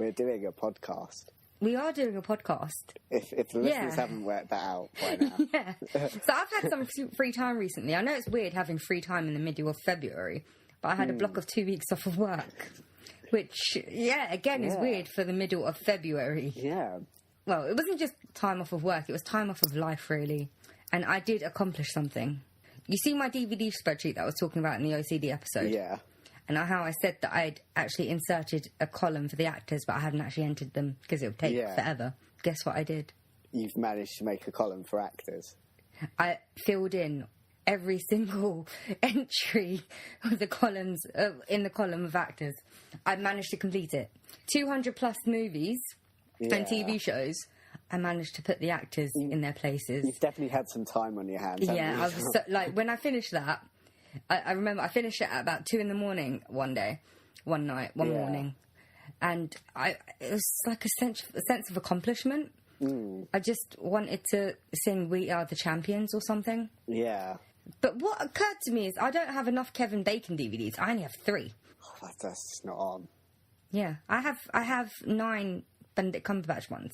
We're doing a podcast. We are doing a podcast. If the listeners haven't worked that out by now. Yeah. So I've had some free time recently. I know it's weird having free time in the middle of February, but I had a block of 2 weeks off of work, which, again, is weird for the middle of February. Yeah. Well, it wasn't just time off of work, it was time off of life, really. And I did accomplish something. You see my DVD spreadsheet that I was talking about in the OCD episode? Yeah. And how I said that I'd actually inserted a column for the actors, but I hadn't actually entered them because it would take forever. Guess what I did? You've managed to make a column for actors. I filled in every single entry of the columns in the column of actors. I managed to complete it. 200 plus movies and TV shows. I managed to put the actors in their places. You've definitely had some time on your hands. Yeah, I was when I finished that, I remember I finished it at about 2 a.m. one morning, and it was like a sense of accomplishment. I just wanted to sing "We Are the Champions" or something. Yeah. But what occurred to me is I don't have enough Kevin Bacon DVDs. I only have 3. Oh, that's not on. Yeah, I have 9 Benedict Cumberbatch ones.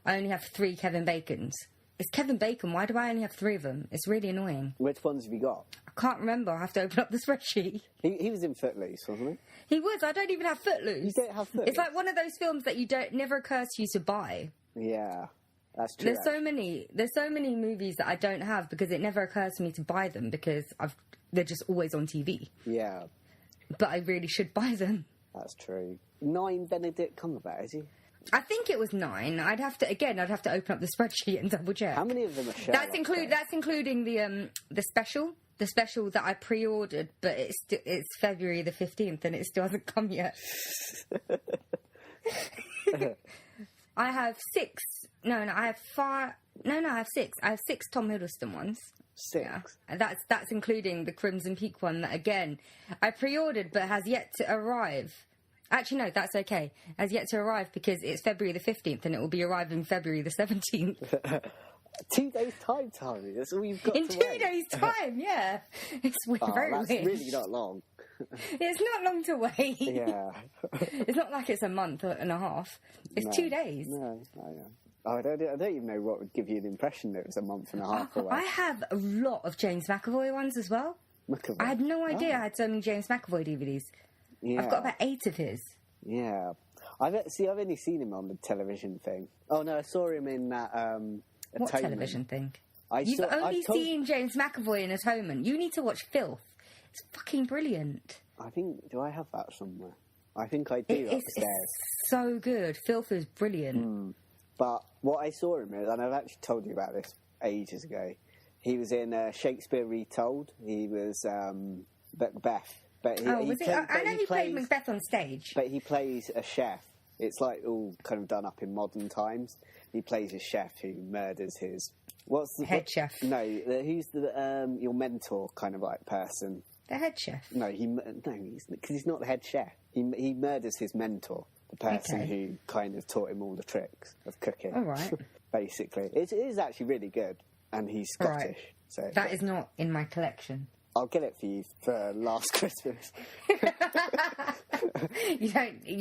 I only have 3 Kevin Bacons. It's Kevin Bacon. Why do I only have 3 of them? It's really annoying. Which ones have you got? I can't remember. I have to open up the spreadsheet. He was in Footloose, wasn't he? He was. I don't even have Footloose. You don't have Footloose? It's like one of those films that never occurs to you to buy. Yeah, that's true. There's so many movies that I don't have because it never occurs to me to buy them because they're just always on TV. Yeah. But I really should buy them. That's true. 9 Benedict Cumberbatch, is he? I think it was 9. I'd have to open up the spreadsheet and double check. How many of them are Sherlock? That's including the special that I pre-ordered, but it's February the 15th and it still hasn't come yet. I have 6. No, I have 5. No, I have 6. I have 6 Tom Hiddleston ones. 6. Yeah. And that's including the Crimson Peak one that, again, I pre-ordered but has yet to arrive. Actually, no, that's okay. Has yet to arrive because it's February the 15th and it will be arriving February the 17th. 2 days' time, Tommy. That's all you've got In to 2 wait. days' time, yeah. It's very that's weird. really not long. It's not long to wait. Yeah. It's not like it's a month and a half. It's 2 days. No, I don't even know what would give you the impression that it was a month and a half away. I have a lot of James McAvoy ones as well. McAvoy. I had no idea I had so many James McAvoy DVDs. Yeah. I've got about 8 of his. Yeah. I've only seen him on the television thing. Oh, no, I saw him in that... What Atonement. television thing? I've only seen James McAvoy in Atonement. You need to watch Filth. It's fucking brilliant. I think... Do I have that somewhere? I think I do upstairs. It's so good. Filth is brilliant. But what I saw him in, and I've actually told you about this ages ago, he was in Shakespeare Retold. He was Macbeth. But I know he played Macbeth on stage. But he plays a chef. It's like all kind of done up in modern times. He plays a chef who murders his... Head chef. No, who's your mentor kind of like person? The head chef. No, because he's not the head chef. He murders his mentor, the person who kind of taught him all the tricks of cooking. All right. Basically, it is actually really good, and he's Scottish. Right. So that is not in my collection. I'll get it for you for last Christmas. You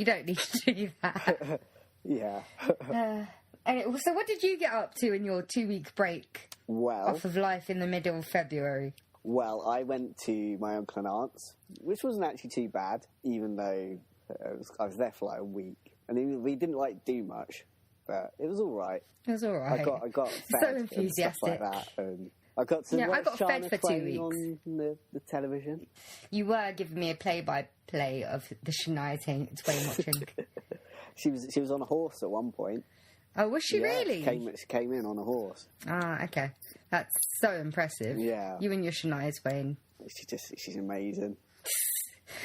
don't need to do that. Yeah. So what did you get up to in your 2-week break off of life in the middle of February? Well, I went to my uncle and aunt's, which wasn't actually too bad, even though I was there for like a week. And we didn't do much, but it was all right. It was all right. I got fed so enthusiastic. And stuff like that. And I got to I got fed for 2 weeks on the television. You were giving me a play-by-play of the Shania Twain watching. She was on a horse at one point. Oh, was she really? She came in on a horse. Ah, okay. That's so impressive. Yeah. You and your Shania Twain. She's amazing.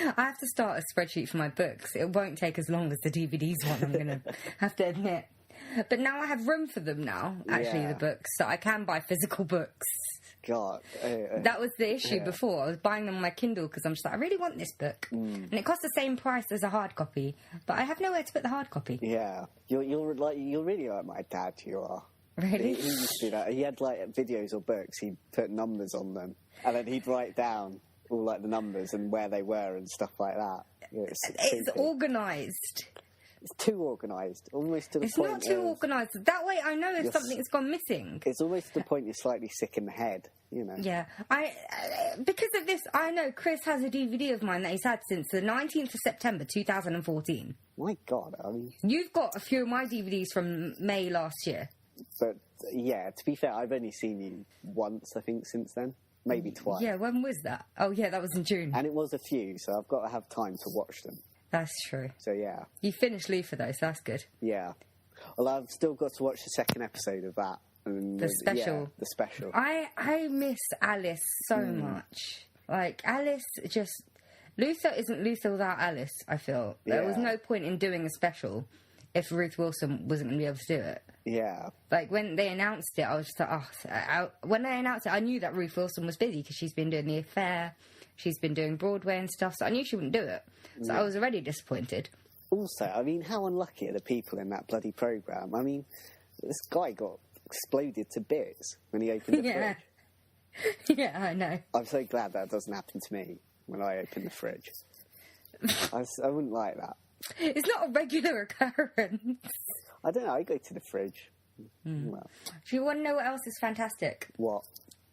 I have to start a spreadsheet for my books. It won't take as long as the DVDs one, I'm going to have to admit. But now I have room for them now, actually, the books, so I can buy physical books. God. That was the issue before. I was buying them on my Kindle because I'm just like, I really want this book. And it costs the same price as a hard copy, but I have nowhere to put the hard copy. Yeah. You're really like my dad, you are. Really? He used to do that. He had videos or books, he'd put numbers on them, and then he'd write down all the numbers and where they were and stuff like that. It's organised. It's too organised, almost to the It's point. not too organised. That way, I know if something's gone missing. It's almost to the point you're slightly sick in the head, you know. Yeah, because of this, I know Chris has a DVD of mine that he's had since the 19th of September 2014. My God, I mean. You've got a few of my DVDs from May last year. But yeah, to be fair, I've only seen you once, I think, since then. Maybe twice. Yeah, when was that? Oh, yeah, that was in June. And it was a few, so I've got to have time to watch them. That's true. So yeah. You finished Luther, though, so that's good. Yeah. Well, I've still got to watch the second episode of that. And The special. Yeah, the special. I miss Alice so much. Like, Alice just... Luther isn't Luther without Alice, I feel. There was no point in doing a special if Ruth Wilson wasn't going to be able to do it. Yeah. Like, when they announced it, I was just like, when they announced it, I knew that Ruth Wilson was busy because she's been doing The Affair, she's been doing Broadway and stuff, so I knew she wouldn't do it. So I was already disappointed. Also, I mean, how unlucky are the people in that bloody programme? I mean, this guy got exploded to bits when he opened the fridge. Yeah, I know. I'm so glad that doesn't happen to me when I open the fridge. I wouldn't like that. It's not a regular occurrence. I don't know, I go to the fridge. Well, Do you want to know what else is fantastic? what?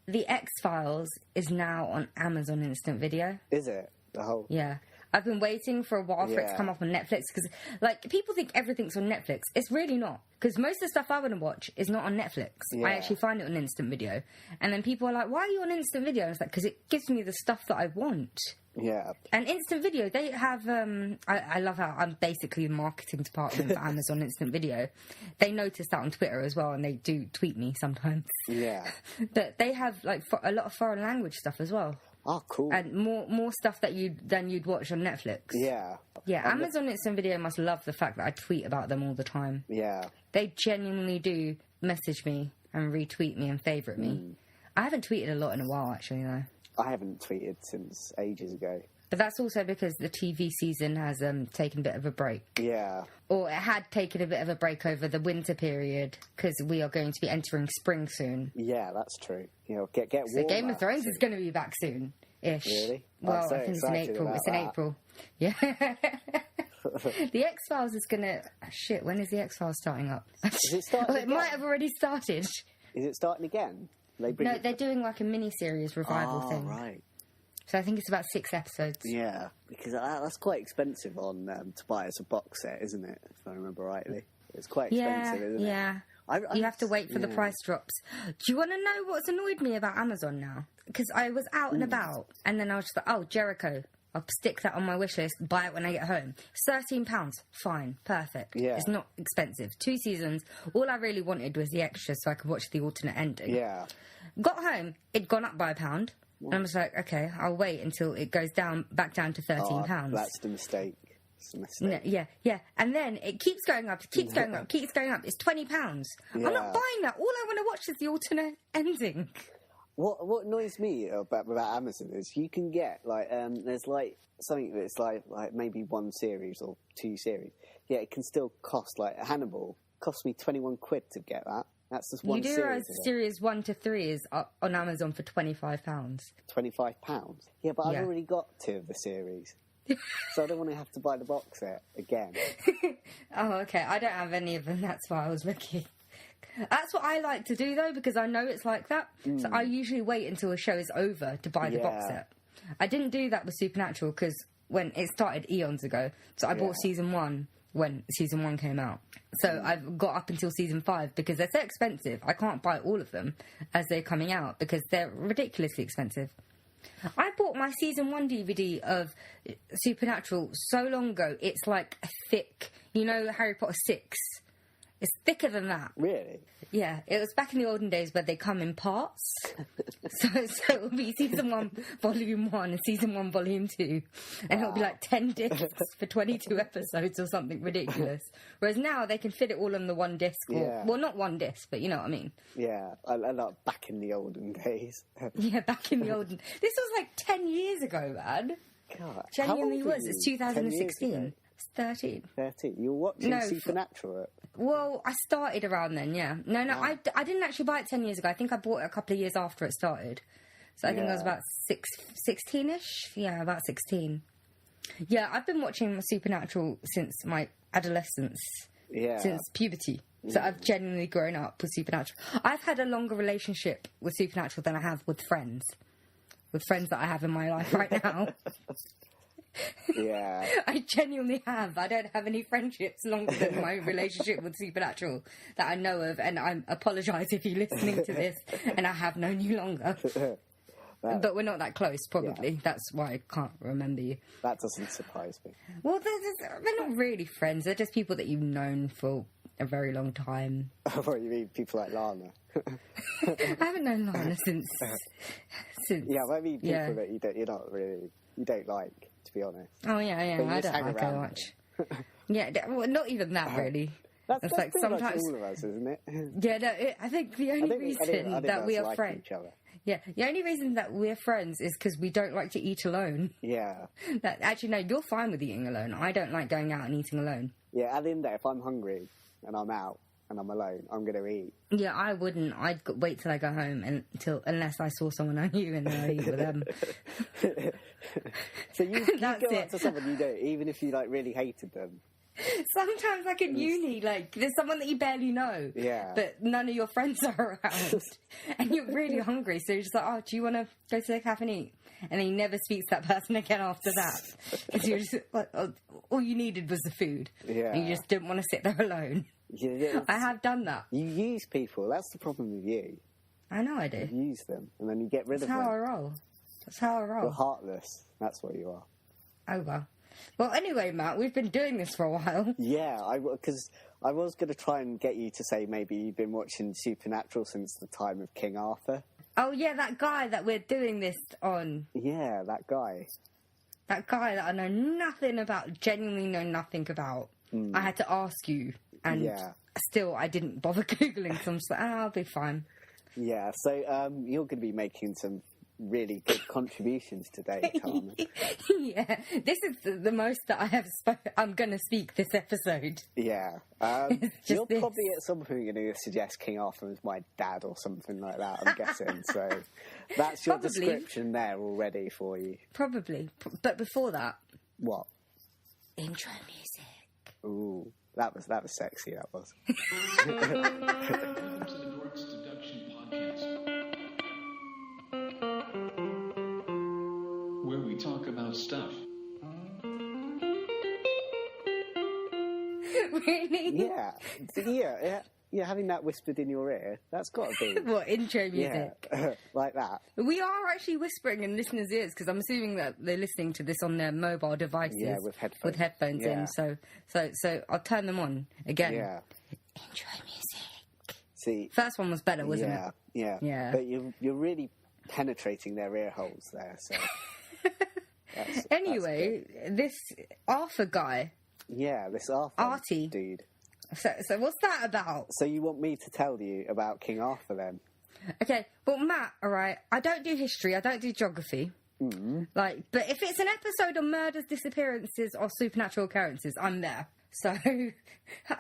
The X-Files is now on Amazon Instant Video. Is it? The whole... Yeah. I've been waiting for a while for it to Yeah. come up on Netflix because, like, people think everything's on Netflix. It's really not. Because most of the stuff I want to watch is not on Netflix. Yeah. I actually find it on Instant Video. And then people are like, why are you on Instant Video? And it's like, because it gives me the stuff that I want. Yeah. And Instant Video, they have... I love how I'm basically the marketing department for Amazon Instant Video. They notice that on Twitter as well, and they do tweet me sometimes. Yeah. But they have, like, a lot of foreign language stuff as well. Oh, cool. And more stuff than you'd watch on Netflix. Yeah. Yeah, Amazon Instant Video must love the fact that I tweet about them all the time. Yeah. They genuinely do message me and retweet me and favourite me. I haven't tweeted a lot in a while, actually, though. I haven't tweeted since ages ago. But that's also because the TV season has taken a bit of a break. Yeah. Or it had taken a bit of a break over the winter period, because we are going to be entering spring soon. Yeah, that's true. You know, get So warmer. Game of Thrones is going to be back soon-ish. Really? Well, I'm so I think it's in excited April. about It's in that. April. Yeah. The X-Files is going to... Shit, when is the X-Files starting up? Is it starting Well, it might again? have already started. Is it starting again? They bring No, it... they're doing like a mini-series revival Oh, thing. right. So I think it's about 6 episodes. Yeah, because that's quite expensive on to buy as a box set, isn't it? If I remember rightly. It's quite expensive, isn't it? Yeah. I You have to wait for the price drops. Do you want to know what's annoyed me about Amazon now? Because I was out and about, and then I was just like, oh, Jericho. I'll stick that on my wish list, buy it when I get home. £13. Fine. Perfect. Yeah. It's not expensive. 2 seasons. All I really wanted was the extras so I could watch the alternate ending. Yeah. Got home, it'd gone up by £1. And I was like, okay, I'll wait until it goes back down to £13. That's the mistake. It's a mistake. No, yeah. And then it keeps going up, keeps going up. It's £20. I'm Yeah. not buying that. All I want to watch is the alternate ending. What annoys me about Amazon is you can get like there's like something that's like maybe 1 series or 2 series. Yeah, it can still cost like Hannibal cost me £21 to get that. That's just one You do series. realise series 1 to 3 is on Amazon for £25. £25. Yeah, but Yeah. I've already got 2 of the series, so I don't want to have to buy the box set again. Oh, okay. I don't have any of them. That's why I was looking. That's what I like to do, though, because I know it's like that. So I usually wait until a show is over to buy the box Yeah. set. I didn't do that with Supernatural because when it started eons ago, so I bought Yeah. season 1 when season 1 came out. So I've got up until season 5 because they're so expensive. I can't buy all of them as they're coming out because they're ridiculously expensive. I bought my season 1 DVD of Supernatural so long ago. It's like a thick, you know, Harry Potter 6. It's thicker than that. Really? Yeah, it was back in the olden days where they come in parts. so it'll be season 1, volume 1, and season 1, volume 2. And it'll be like 10 discs for 22 episodes or something ridiculous. Whereas now they can fit it all on the 1 disc. Or, Yeah. Well, not 1 disc, but you know what I mean. Yeah, I like back in the olden days. Yeah, back in the olden... This was like 10 years ago, man. God, Genuinely how old are was. It's you? 10 years 2016. ago? It's 13. 13. You were watching No, Supernatural. Well, I started around then, yeah. No, I didn't actually buy it 10 years ago. I think I bought it a couple of years after it started. So I think I was Yeah. about 16-ish? Yeah, about 16. Yeah, I've been watching Supernatural since my adolescence. Yeah. Since puberty. So I've genuinely grown up with Supernatural. I've had a longer relationship with Supernatural than I have with friends. With friends that I have in my life right now. Yeah. I genuinely have. I don't have any friendships longer than my relationship with Supernatural that I know of. And I apologise if you're listening to this and I have known you longer. But we're not that close, probably. Yeah. That's why I can't remember you. That doesn't surprise me. Well, they're not really friends. They're just people that you've known for a very long time. What, you mean people like Lana? I haven't known Lana since. Yeah, but I mean people that you don't like, to be honest. Oh yeah, I don't like her much. Yeah, well, not even that really. That's like sometimes all of us, isn't it? Yeah, no, I think the only reason that we are friends. Yeah, the only reason that we're friends is because we don't like to eat alone. Yeah. Actually, no, you're fine with eating alone. I don't like going out and eating alone. Yeah, at the end of the day, if I'm hungry and I'm out and I'm alone, I'm going to eat. Yeah, I wouldn't. I'd wait till I go home unless I saw someone I knew and then I'd eat with them. So you go out to someone you don't, even if you like really hated them. Sometimes, like in uni, like there's someone that you barely know, but none of your friends are around, and you're really hungry, so you're just like, oh, do you want to go to the cafe and eat? And then you never speak to that person again after that, because you're just like, all you needed was the food, and you just didn't want to sit there alone. Yeah, I have done that. You use people. That's the problem with you. I know I do. You use them, and then you get rid of them. That's how I roll. That's how I roll. You're heartless. That's what you are. Oh well. Well, anyway, Matt, we've been doing this for a while. Yeah, because I was going to try and get you to say maybe you've been watching Supernatural since the time of King Arthur. Oh, yeah, that guy that we're doing this on. Yeah, that guy. That guy that I know nothing about, genuinely know nothing about. I had to ask you, and still I didn't bother Googling, so I'm just like, I'll be fine. Yeah, so you're going to be making some really good contributions today, Tana. Yeah, this is the most that I have I'm going to speak this episode. Yeah. You're probably at some point going to suggest King Arthur was my dad or something like that, I'm guessing. So that's your description there already for you. Probably. But before that... What? Intro music. Ooh, that was sexy, that was. Welcome to the Dorks Deduction Podcast, where we talk about stuff. Really? Yeah, having that whispered in your ear, that's got to be... What, intro music? Yeah, like that. We are actually whispering in listeners' ears, because I'm assuming that they're listening to this on their mobile devices. Yeah, with headphones. With headphones in, so I'll turn them on again. Yeah. Intro music. See... First one was better, wasn't it? Yeah. But you're really penetrating their ear holes there, so... Anyway, this Arthur guy... Yeah, this Arthur Artie dude. So what's that about? So you want me to tell you about King Arthur then? Okay, well, Matt, all right, I don't do history, I don't do geography. But if it's an episode on murders, disappearances, or supernatural occurrences, I'm there. So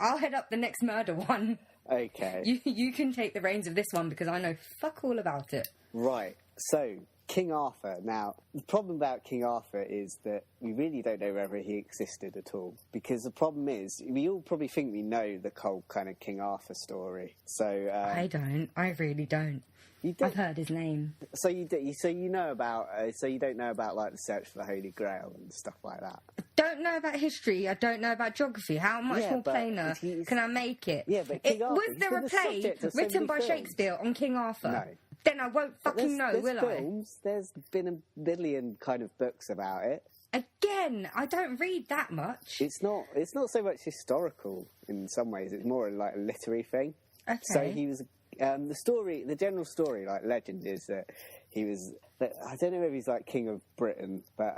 I'll head up the next murder one. Okay. You can take the reins of this one because I know fuck all about it. Right. So King Arthur. Now, the problem about King Arthur is that we really don't know whether he existed at all. Because the problem is, we all probably think we know the whole kind of King Arthur story. So I don't. I really don't. You don't. I've heard his name. So you do, so you know about. So you don't know about like the search for the Holy Grail and stuff like that. Don't know about history. I don't know about geography. How much more plainer can I make it? Yeah, but King Arthur, was there a play written by Shakespeare on King Arthur? No. Then I won't fucking know, will films, there's been a million kind of books about it. Again, I don't read that much. It's not so much historical in some ways. It's more like a literary thing. Okay. So he was the general story, like legend, is that he was. I don't know if he's like King of Britain, but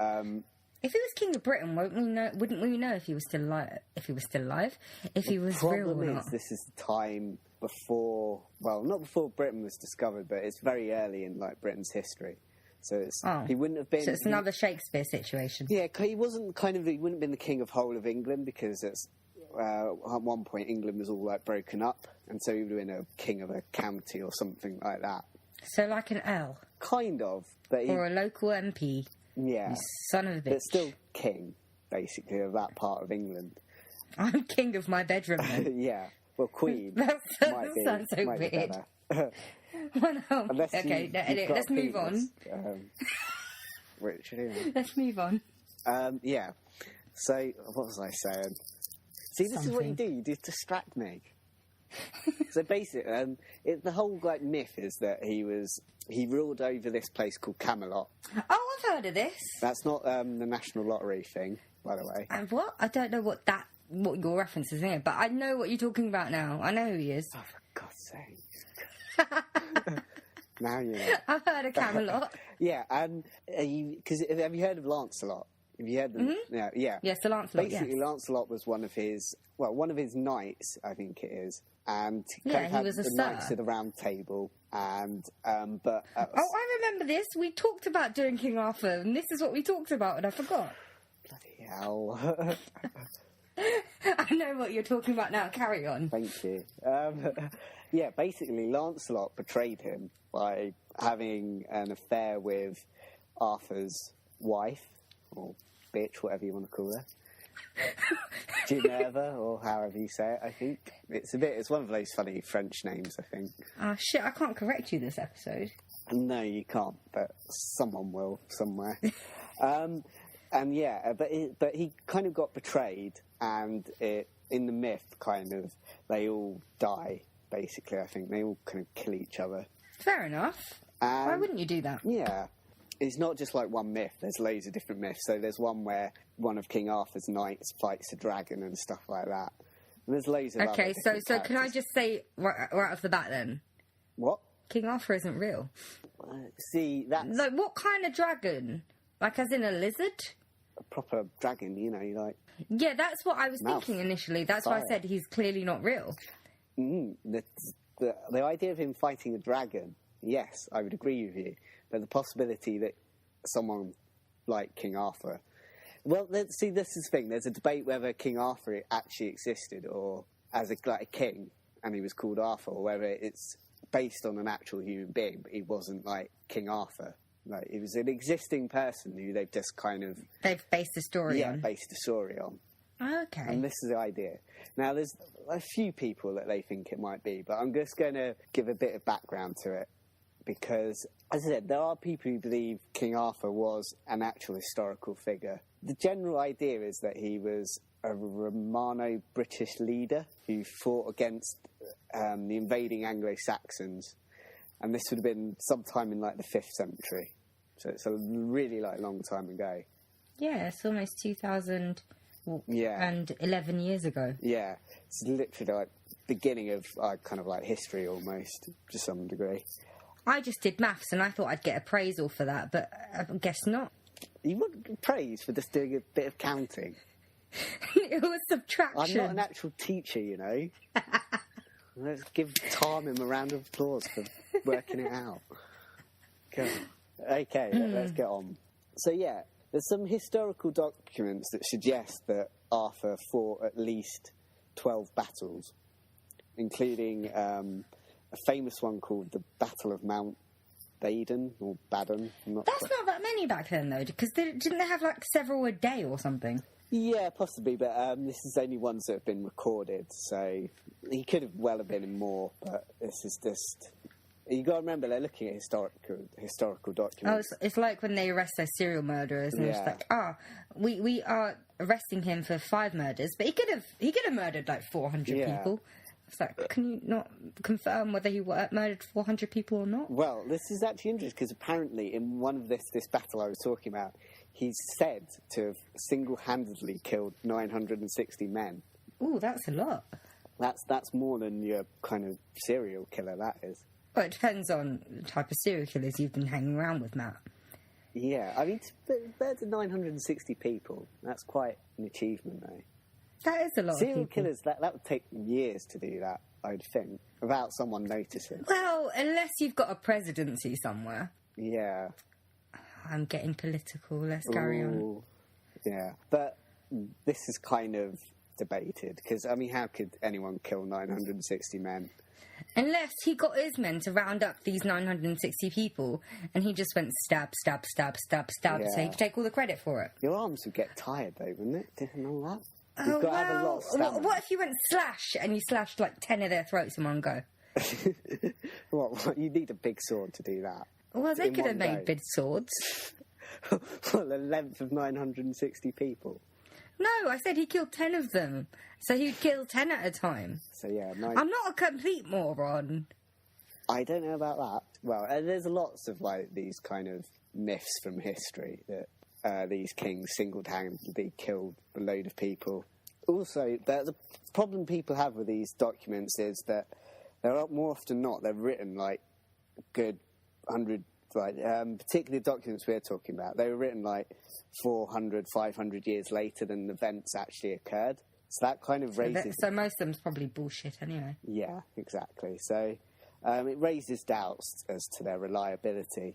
if he was King of Britain, wouldn't we know if he was still alive? If he was real or not? This is the time before. Well, not before Britain was discovered, but it's very early in like Britain's history. So he wouldn't have been. So it's another Shakespeare situation. Yeah, he wasn't he wouldn't have been the king of whole of England because at one point England was all like broken up, and so he would have been a king of a county or something like that. So like an L. Kind of, but or a local MP. Yeah. You son of a bitch. But still king, basically, of that part of England. I'm king of my bedroom then. Yeah. Well, queen. that sounds so might be weird. better. Well, no. Unless Okay, you've anyway, got let's a move on. penis. Which, anyway. Let's move on. Yeah. So, what was I saying? See, this is what you do. You just distract me. So basically, the whole like myth is that he ruled over this place called Camelot. Oh, I've heard of this. That's not the National Lottery thing, by the way. And what? I don't know what your reference is here, but I know what you're talking about now. I know who he is. Oh, for God's sake! Now you know. I've heard of Camelot. Yeah, and because have you heard of Lancelot? Have you heard them? Yeah. Yes, the Lancelot. Basically, yes. Lancelot was one of his knights, I think it is, and Yeah, of he had was a the sir. Knights of the Round Table, and but Oh, I remember this. We talked about doing King Arthur, and this is what we talked about, and I forgot. bloody hell. I know what you're talking about now. Carry on. Thank you. Yeah, basically, Lancelot betrayed him by having an affair with Arthur's wife, or bitch, whatever you want to call her. Ginevra, or however you say it, I think. It's one of those funny French names, I think. Oh, shit, I can't correct you this episode. No, you can't, but someone will somewhere. And yeah, but he kind of got betrayed, and in the myth, kind of, they all die, basically, I think. They all kind of kill each other. Fair enough. Why wouldn't you do that? Yeah. It's not just like one myth, there's loads of different myths. So there's one where one of King Arthur's knights fights a dragon and stuff like that. And there's loads of Okay, other so different can I characters. just say right off the bat then, What? King Arthur isn't real. See, that's Like, what kind of dragon? Like, as in a lizard? a proper dragon, you know, like... Yeah, that's what I was Mouth. thinking initially. That's why I Fire. said he's clearly not real. The idea of him fighting a dragon, yes, I would agree with you. But the possibility that someone like King Arthur... Well, see, this is the thing. There's a debate whether King Arthur actually existed or as a king, and he was called Arthur, or whether it's based on an actual human being, but he wasn't like King Arthur. Like, he was an existing person who they've just kind of... They've based the story on. based a story on. Okay. And this is the idea. Now, there's a few people that they think it might be, but I'm just going to give a bit of background to it. Because, as I said, there are people who believe King Arthur was an actual historical figure. The general idea is that he was a Romano-British leader who fought against the invading Anglo-Saxons. And this would have been sometime in, like, the 5th century. So it's a really, like, long time ago. Yeah, it's almost 2011 years ago. Yeah, it's literally like beginning of kind of like history almost, to some degree. I just did maths and I thought I'd get appraisal for that, but I guess not. You wouldn't get praised for just doing a bit of counting. It was I'm subtraction. not an actual teacher, you know. Let's give Tarmim a round of applause for working it out. Okay, let's get on. So yeah, there's some historical documents that suggest that Arthur fought at least 12 battles, including a famous one called the Battle of Mount Badon, or Badon. I'm not That's quite- not that many back then, though, because didn't they have like several a day or something? Yeah, possibly, but this is only ones that have been recorded, so he could have well have been in more, but this is just... You got to remember, they're looking at historical Oh, documents. it's like when they arrest those serial murderers, and it's Yeah. like, we are arresting him for 5 murders, but he could have murdered like 400 Yeah. people. It's like, can you not confirm whether he murdered 400 people or not? Well, this is actually interesting, because apparently in one of this battle I was talking about, he's said to have single-handedly killed 960 men. Ooh, that's a lot. That's more than your kind of serial killer, that is. Well, it depends on the type of serial killers you've been hanging around with, Matt. Yeah, I mean, compared to 960 people, that's quite an achievement, though. That is a lot Serial of people. killers, that would take years to do that, I'd think, without someone noticing. Well, unless you've got a presidency somewhere. Yeah. I'm getting political. Let's carry on. Ooh. Yeah, but this is kind of debated, because, I mean, how could anyone kill 960 men? Unless he got his men to round up these 960 people and he just went stab, stab, stab, stab, stab, so he Yeah. could take all the credit for it. Your arms would get tired, though, wouldn't it? Didn't all that? Oh, You've got to have a lot of stamina. what if you went slash and you slashed like 10 of their throats in one go? What? You need a big sword to do that. Well, they In could have one made go. big swords. Well, the length of 960 people. No, I said he killed 10 of them. So he'd kill 10 at a time. So, yeah, I'm not a complete moron. I don't know about that. Well, there's lots of, like, these kind of myths from history that these kings single-handedly killed a load of people. Also, the problem people have with these documents is that they're more often not. They're written, like, good 100... particularly the documents we're talking about, they were written like 400, 500 years later than the events actually occurred. So that kind of raises... So most of them's probably bullshit anyway. Yeah, exactly. So it raises doubts as to their reliability.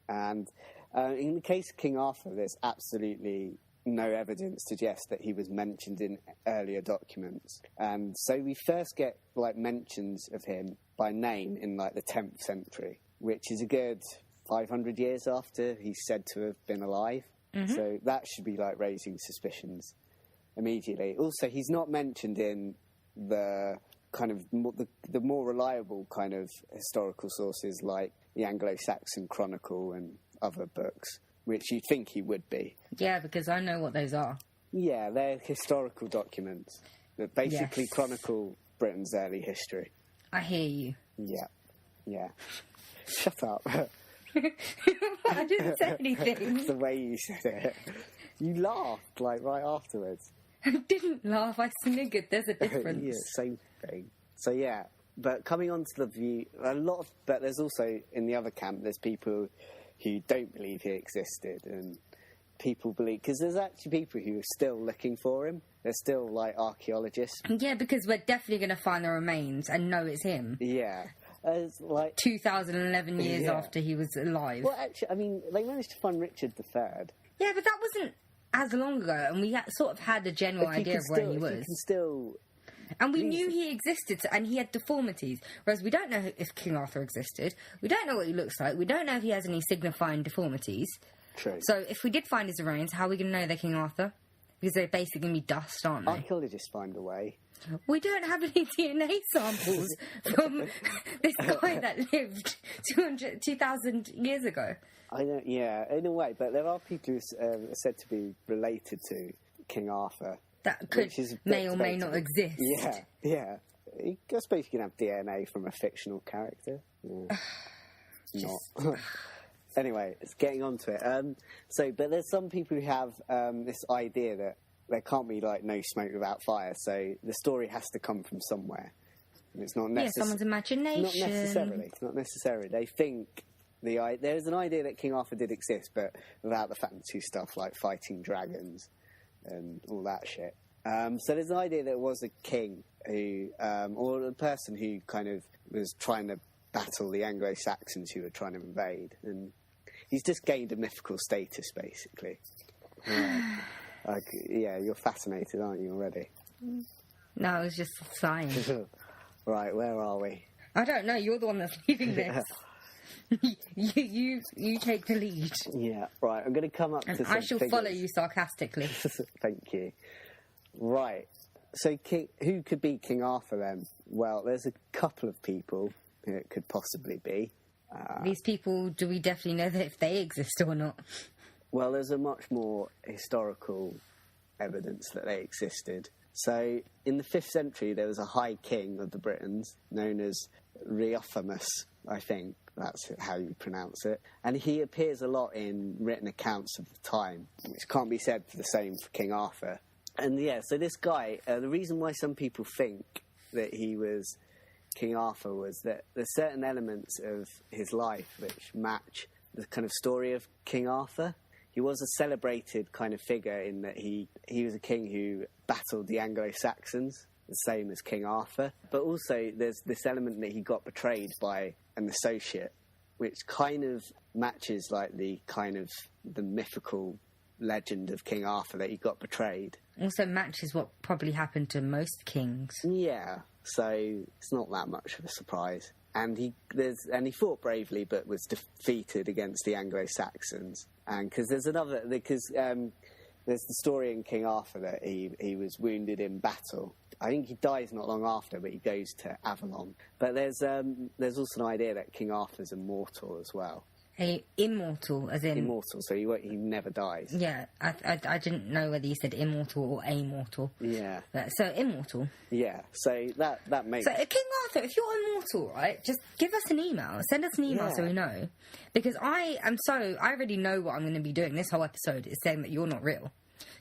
And in the case of King Arthur, there's absolutely no evidence to suggest that he was mentioned in earlier documents. And so we first get like mentions of him by name in like the 10th century, which is a good 500 years after he's said to have been alive. Mm-hmm. So that should be like raising suspicions immediately. Also, he's not mentioned in the kind of the more reliable kind of historical sources like the Anglo-Saxon Chronicle and other books, which you'd think he would be. Yeah, because I know what those are. Yeah, they're historical documents that basically Yes. chronicle Britain's early history. I hear you. Yeah. Shut up. I didn't say anything. The way you said it. You laughed, like, right afterwards. I didn't laugh, I sniggered. There's a difference. Yeah, same thing. So, yeah. But coming on to the view, but there's also, in the other camp, there's people who don't believe he existed, and people believe, because there's actually people who are still looking for him. They're still, like, archaeologists. Yeah, because we're definitely going to find the remains and know it's him. Yeah. It's like... 2011 years Yeah. after he was alive. Well, actually, I mean, they managed to find Richard III. Yeah, but that wasn't as long ago, and we sort of had a general If you idea can of where still- he if was. You can still... And we knew he existed, and he had deformities. Whereas we don't know if King Arthur existed. We don't know what he looks like. We don't know if he has any signifying deformities. True. So if we did find his remains, how are we going to know they're King Arthur? Because they're basically going to be dust, aren't they? Archaeologists find a way. We don't have any DNA samples from this guy that lived 2,000 years ago. I don't, yeah, in a way, but there are people who are said to be related to King Arthur. That could, which is a bit may or may not debatable. exist. Yeah. I suppose you can have DNA from a fictional character. Yeah. Not. Anyway, it's getting on to it. But there's some people who have this idea that there can't be, like, no smoke without fire, so the story has to come from somewhere. And it's not Yeah, necessary. someone's imagination. Not necessarily. They think there's an idea that King Arthur did exist, but without the fancy stuff like fighting dragons and all that shit. So there's an idea that it was a king who, or a person who kind of was trying to battle the Anglo-Saxons who were trying to invade, and he's just gained a mythical status, basically. Yeah, you're fascinated, aren't you, already? No, I was just sighing. Right, where are we? I don't know. You're the one that's leading this. you take the lead, Yeah, right. I'm going to come up and to some I shall figures. follow you sarcastically. Thank you. Right. So who could be King Arthur then? Well, there's a couple of people who it could possibly be. These people, do we definitely know that if they exist or not? Well, there's a much more historical evidence that they existed. So, in the 5th century, there was a high king of the Britons known as Riothamus, I think that's how you pronounce it. And he appears a lot in written accounts of the time, which can't be said for the same for King Arthur. And yeah, so this guy, the reason why some people think that he was King Arthur was that there's certain elements of his life which match the kind of story of King Arthur. He was a celebrated kind of figure in that he was a king who battled the Anglo-Saxons, the same as King Arthur. But also there's this element that he got betrayed by an associate, which kind of matches like the mythical legend of King Arthur, that he got betrayed. Also matches what probably happened to most kings. Yeah. so it's not that much of a surprise. And he fought bravely, but was defeated against the Anglo-Saxons. And because there's the story in King Arthur that he was wounded in battle. I think he dies not long after, but he goes to Avalon. But there's also an idea that King Arthur's immortal as well. Immortal, as in... Immortal, so he never dies. Yeah, I didn't know whether you said immortal or amortal. Yeah. So, immortal. Yeah, so that makes... So, King Arthur, if you're immortal, right, just give us an email. Send us an email so we know. Because I already know what I'm going to be doing. This whole episode is saying that you're not real.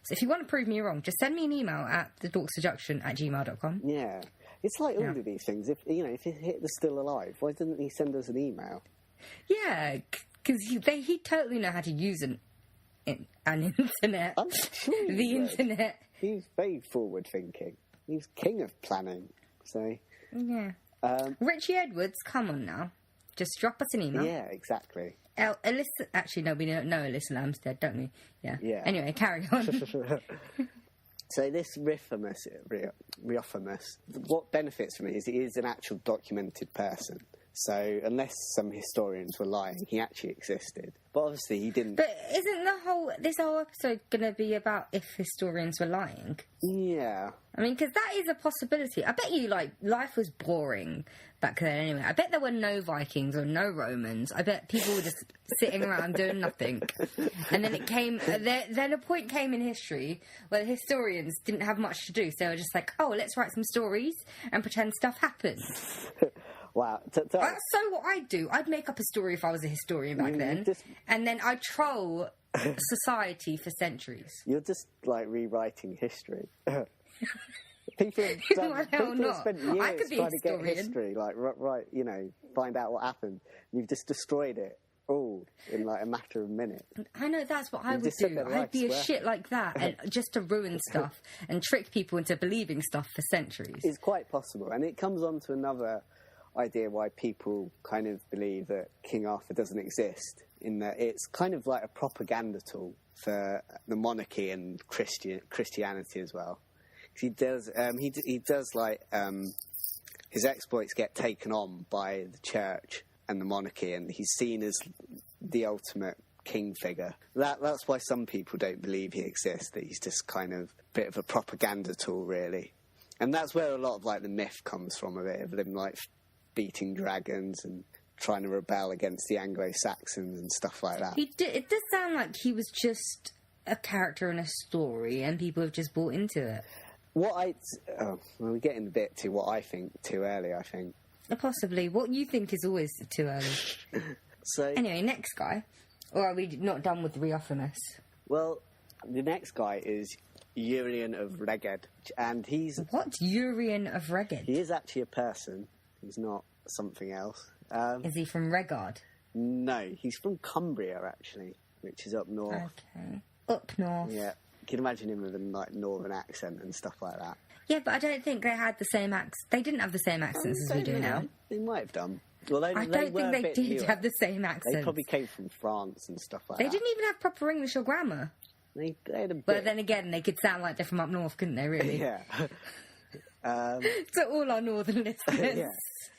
So if you want to prove me wrong, just send me an email at thedorkseduction@gmail.com. Yeah. It's like all of these things. If Hitler's still alive, why didn't he send us an email? Yeah, because he totally know how to use an internet. I'm sure the internet. He's very forward-thinking. He's king of planning. So yeah. Richie Edwards, come on now. Just drop us an email. Yeah, exactly. Alyssa, actually, no, we don't know Alyssa Lamstead, don't we? Yeah. Anyway, carry on. So this Riofamus, what benefits from it is he is an actual documented person. So unless some historians were lying, he actually existed. But obviously he didn't... But isn't this whole episode going to be about if historians were lying? Yeah. I mean, because that is a possibility. I bet you, life was boring back then anyway. I bet there were no Vikings or no Romans. I bet people were just sitting around doing nothing. And then then a point came in history where the historians didn't have much to do. So they were just like, oh, let's write some stories and pretend stuff happened. Wow. That's so what I'd do. I'd make up a story if I was a historian back then. And then I'd troll society for centuries. You're just, rewriting history. People have spent years trying to get history, find out what happened. You've just destroyed it all in, a matter of minutes. I know, that's what I would do. I'd be a shit like that, and just to ruin stuff and trick people into believing stuff for centuries. It's quite possible. And it comes on to another idea why people kind of believe that King Arthur doesn't exist, in that it's kind of like a propaganda tool for the monarchy and Christianity as well. He does his exploits get taken on by the church and the monarchy, and he's seen as the ultimate king figure. That's why some people don't believe he exists, that he's just kind of a bit of a propaganda tool, really. And that's where a lot of the myth comes from, of him beating dragons and trying to rebel against the Anglo-Saxons and stuff like that. It does sound like he was just a character in a story and people have just bought into it. We're getting a bit to what I think too early, I think. Possibly. What you think is always too early. So anyway, next guy. Or are we not done with Riofamus? Well, the next guy is Urien of Reged, and he's... What? Urien of Reged? He is actually a person. He's not something else. Is he from Regard? No, he's from Cumbria, actually, which is up north. Okay. Up north. Yeah. You can imagine him with a northern accent and stuff like that. Yeah, but I don't think they had the same accent. They didn't have the same accents as we do now. They might have done. Well, I don't think they did have the same accents. They probably came from France and stuff like that. They didn't even have proper English or grammar. They had a bit. But then again, they could sound like they're from up north, couldn't they, really? Yeah. To all our northern listeners. Yeah.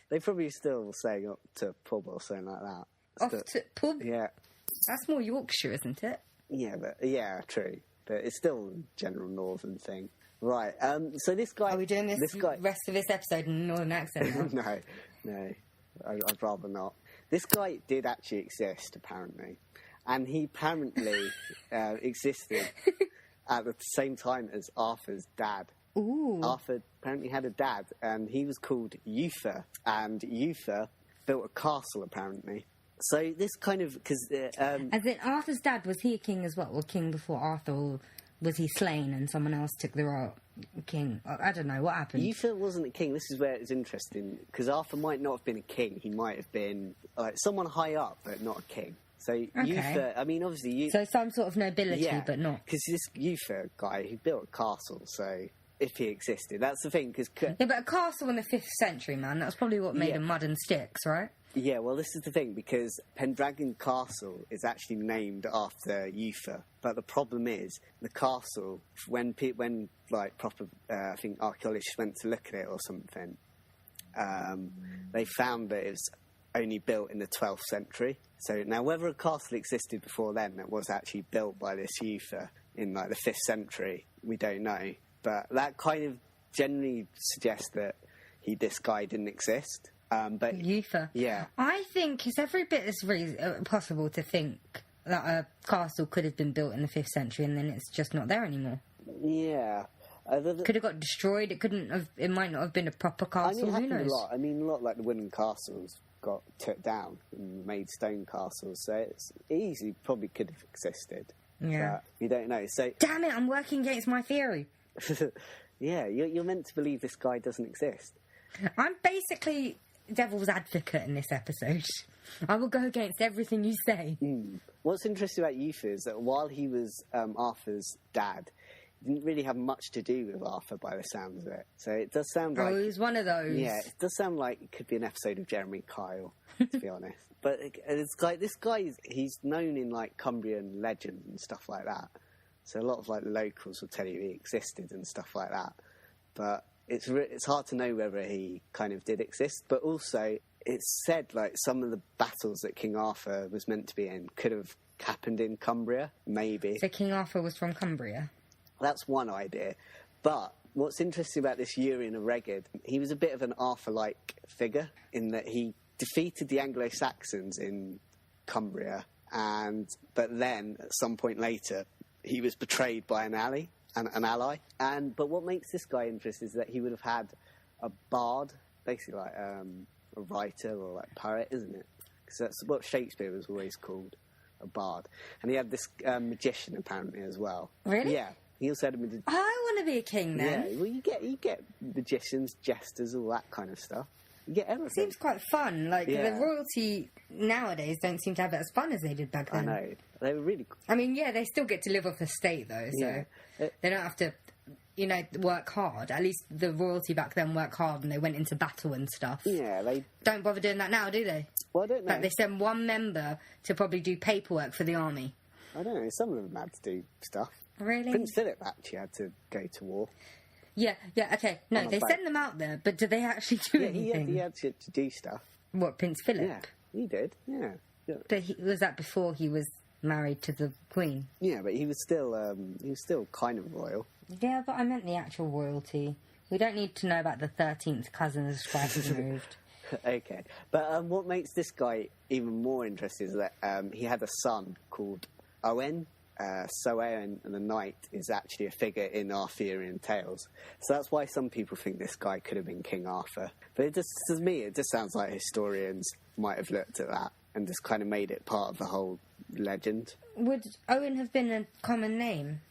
They probably still saying up to pub or something like that. Off to pub? Yeah. That's more Yorkshire, isn't it? Yeah, true. But it's still a general northern thing. Right, so this guy... Are we doing the rest of this episode in a northern accent now? No. I'd rather not. This guy did actually exist, apparently. And he apparently existed at the same time as Arthur's dad. Ooh. Arthur apparently had a dad, and he was called Uther. And Uther built a castle, apparently. So this kind of... As in, Arthur's dad, was he a king as well? Or king before Arthur? Or was he slain and someone else took the role king? I don't know. What happened? Uther wasn't a king. This is where it's interesting. Because Arthur might not have been a king. He might have been someone high up, but not a king. So Uther... I mean, obviously... So some sort of nobility, but not... Because this Uther guy, he built a castle, so... If he existed. That's the thing, because... Yeah, but a castle in the 5th century, man, that's probably what made him mud and sticks, right? Yeah, well, this is the thing, because Pendragon Castle is actually named after Uther. But the problem is, the castle, when proper, I think, archaeologists went to look at it or something, they found that it was only built in the 12th century. So now whether a castle existed before then that was actually built by this Uther in like the 5th century, we don't know. But that kind of generally suggests that this guy didn't exist. But Uther. yeah. I think it's every bit as possible to think that a castle could have been built in the 5th century and then it's just not there anymore. Yeah. Could have got destroyed. It might not have been a proper castle. it Who happened knows? a lot. I mean, a lot like the wooden castles got took down and made stone castles, so it's easily probably could have existed. Yeah. But you don't know. So Damn it! I'm working against my theory. yeah, you're meant to believe this guy doesn't exist. I'm basically devil's advocate in this episode. I will go against everything you say. What's interesting about Uther is that while he was Arthur's dad, he didn't really have much to do with Arthur by the sounds of it. So it does sound like... Oh, he's one of those. Yeah, it does sound like it could be an episode of Jeremy Kyle, to be honest. But it's like this guy, he's known in like Cumbrian legend and stuff like that. So a lot of like the locals will tell you he existed and stuff like that. But it's hard to know whether he kind of did exist. But also, it's said like some of the battles that King Arthur was meant to be in could have happened in Cumbria, maybe. So King Arthur was from Cumbria? That's one idea. But what's interesting about this Urien of Reged, he was a bit of an Arthur-like figure in that he defeated the Anglo-Saxons in Cumbria, but then, at some point later, he was betrayed by an ally. But what makes this guy interesting is that he would have had a bard, basically like a writer or like poet, isn't it? Because that's what Shakespeare was always called, a bard. And he had this magician, apparently, as well. Really? Yeah. He also had a magician. I want to be a king then. Yeah, well, you get magicians, jesters, all that kind of stuff. You get everything. Seems quite fun. Like, Yeah. the royalty nowadays don't seem to have it as fun as they did back I then. know. They were really... I mean, yeah, they still get to live off the state, though, so Yeah. they don't have to, work hard. At least the royalty back then worked hard and they went into battle and stuff. Yeah, they... Don't bother doing that now, do they? Well, I don't know. Like, they send one member to probably do paperwork for the army. I don't know. Some of them had to do stuff. Really? Prince Philip actually had to go to war. Yeah, okay. No, On a they boat. send them out there, but do they actually do Yeah, anything? he had to do stuff. What, Prince Philip? Yeah, he did. Yeah. Was that before he was married to the Queen? Yeah, but he was still kind of royal. Yeah, but I meant the actual royalty. We don't need to know about the 13th cousin as Spice removed. Okay, but what makes this guy even more interesting is that he had a son called Owen. So Owen the Knight is actually a figure in Arthurian tales. So that's why some people think this guy could have been King Arthur. But to me, it just sounds like historians might have looked at that and just kind of made it part of the whole legend. Would Owen have been a common name?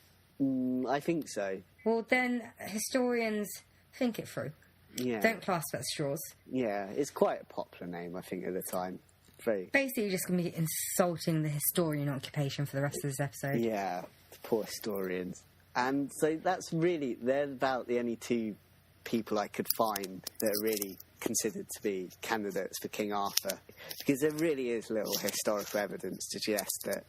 I think so. Well, then historians think it through. Yeah. Don't clasp at straws. Yeah, it's quite a popular name, I think, at the time. Very. Basically, you're just going to be insulting the historian occupation for the rest of this episode. Yeah, the poor historians. And so they're about the only two people I could find that are really considered to be candidates for King Arthur. Because there really is little historical evidence to suggest that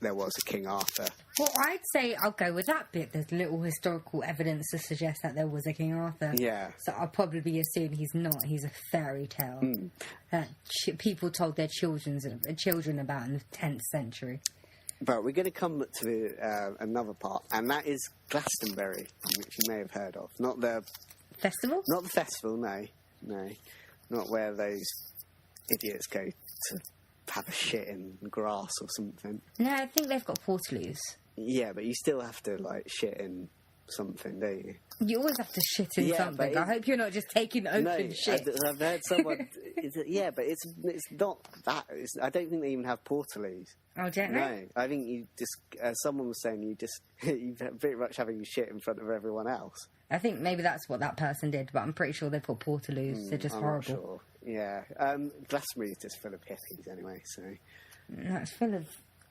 there was a King Arthur. Well, I'd say I'll go with that bit. There's little historical evidence to suggest that there was a King Arthur. Yeah. So I'll probably assume he's not. He's a fairy tale that people told their children about in the 10th century. But we're going to come to another part, and that is Glastonbury, which you may have heard of. Not the Festival? festival, no. Not where those idiots go to have a shit in grass or something. No, I think they've got portaloos. Yeah, but you still have to, shit in something, don't you? You always have to shit in Yeah, something. but I hope you're not just taking open No, shit. I've heard someone... but it's not that... I don't think they even have portaloos. Oh, don't know. No, I think you just... someone was saying you pretty much having your shit in front of everyone else. I think maybe that's what that person did, but I'm pretty sure they've got portaloos. They're just I'm horrible. not sure. Yeah. Glastonbury is just full of hippies anyway, so... No, it's full of...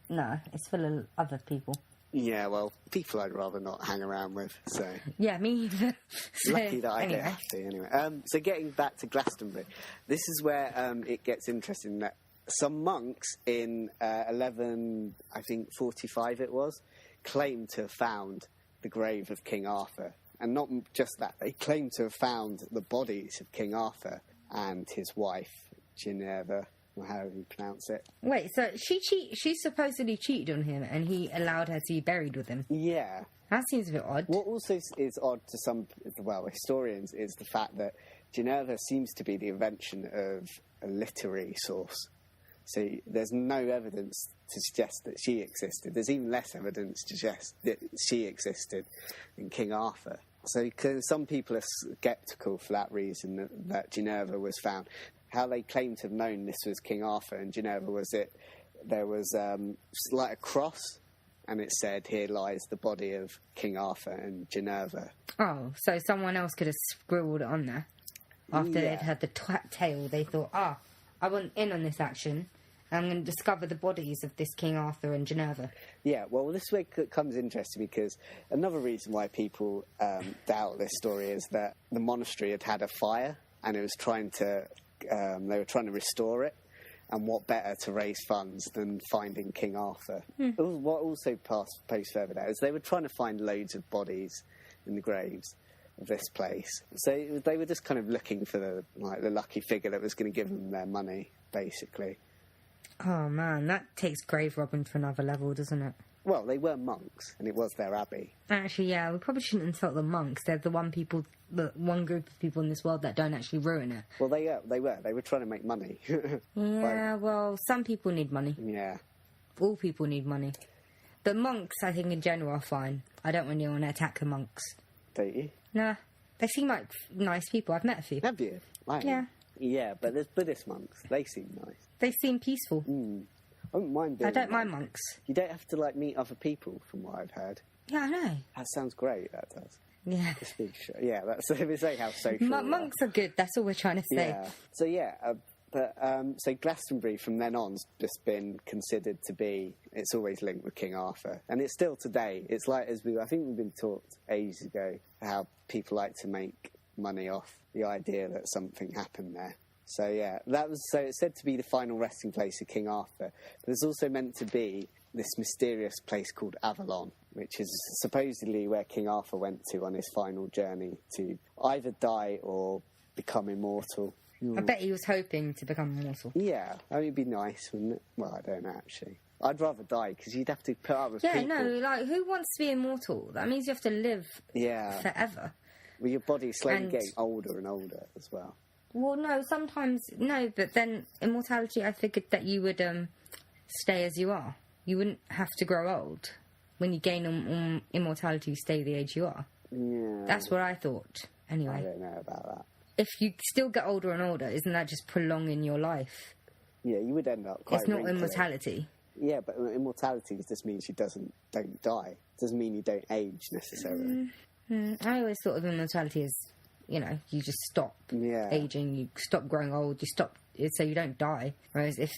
No, it's full of other people. Yeah, well, people I'd rather not hang around with, so... Yeah, me either. So, Lucky that I anyway. don't have to, anyway. So getting back to Glastonbury, this is where it gets interesting that some monks in 1145 it was, claimed to have found the grave of King Arthur. And not just that, they claimed to have found the bodies of King Arthur and his wife, Ginevra, or however you pronounce it. Wait, so she supposedly cheated on him, and he allowed her to be buried with him. Yeah. That seems a bit odd. What also is odd to some, well, historians, is the fact that Ginevra seems to be the invention of a literary source. So there's no evidence to suggest that she existed. There's even less evidence to suggest that she existed in King Arthur. So 'cause some people are sceptical for that reason that Ginevra was found. How they claim to have known this was King Arthur and Ginevra was it, there was like a cross, and it said, "Here lies the body of King Arthur and Ginevra." Oh, so someone else could have scribbled it on there. After Yeah. they'd heard the tale, they thought, I want in on this action. I'm going to discover the bodies of this King Arthur and Ginevra. Yeah, well, this way comes interesting because another reason why people doubt this story is that the monastery had a fire and it was they were trying to restore it. And what better to raise funds than finding King Arthur? What also posed further there is they were trying to find loads of bodies in the graves of this place. So they were just kind of looking for the lucky figure that was going to give them their money, basically. Oh, man, that takes grave robbing to another level, doesn't it? Well, they were monks, and it was their abbey. Actually, yeah, we probably shouldn't insult the monks. They're the one group of people in this world that don't actually ruin it. Well, they were. They were trying to make money. Yeah, well, some people need money. Yeah. All people need money. But monks, I think, in general, are fine. I don't really want to attack the monks. Don't you? Nah, they seem like nice people. I've met a few. Have you? I haven't. Yeah. Yeah, but there's Buddhist monks. They seem nice. They seem peaceful. I wouldn't mind doing I don't that. mind monks. You don't have to, meet other people, from what I've heard. Yeah, I know. That sounds great, that does. Yeah. Just be sure. Yeah, that's it's like how social we are. Monks are good. That's all we're trying to say. Yeah. So, so Glastonbury from then on's just been considered to be, it's always linked with King Arthur. And it's still today. It's like, I think we've been taught ages ago how people like to make money off the idea that something happened there. So yeah, so it's said to be the final resting place of King Arthur. But there's also meant to be this mysterious place called Avalon, which is supposedly where King Arthur went to on his final journey to either die or become immortal. I bet he was hoping to become immortal. Yeah, it'd be nice, wouldn't it? Well, I don't know, actually. I'd rather die, because you'd have to put up with people. Yeah, no, who wants to be immortal? That means you have to live forever. Well, your body's slowly And- getting older and older as well. Well, no, but then immortality, I figured that you would stay as you are. You wouldn't have to grow old. When you gain immortality, you stay the age you are. Yeah. That's what I thought, I anyway. don't know about that. If you still get older and older, isn't that just prolonging your life? Yeah, you would end up quite It's not wrinkly. immortality. Yeah, but immortality just means you don't die. It doesn't mean you don't age, necessarily. I always thought of immortality as, you just stop aging, you stop growing old, so you don't die. Whereas if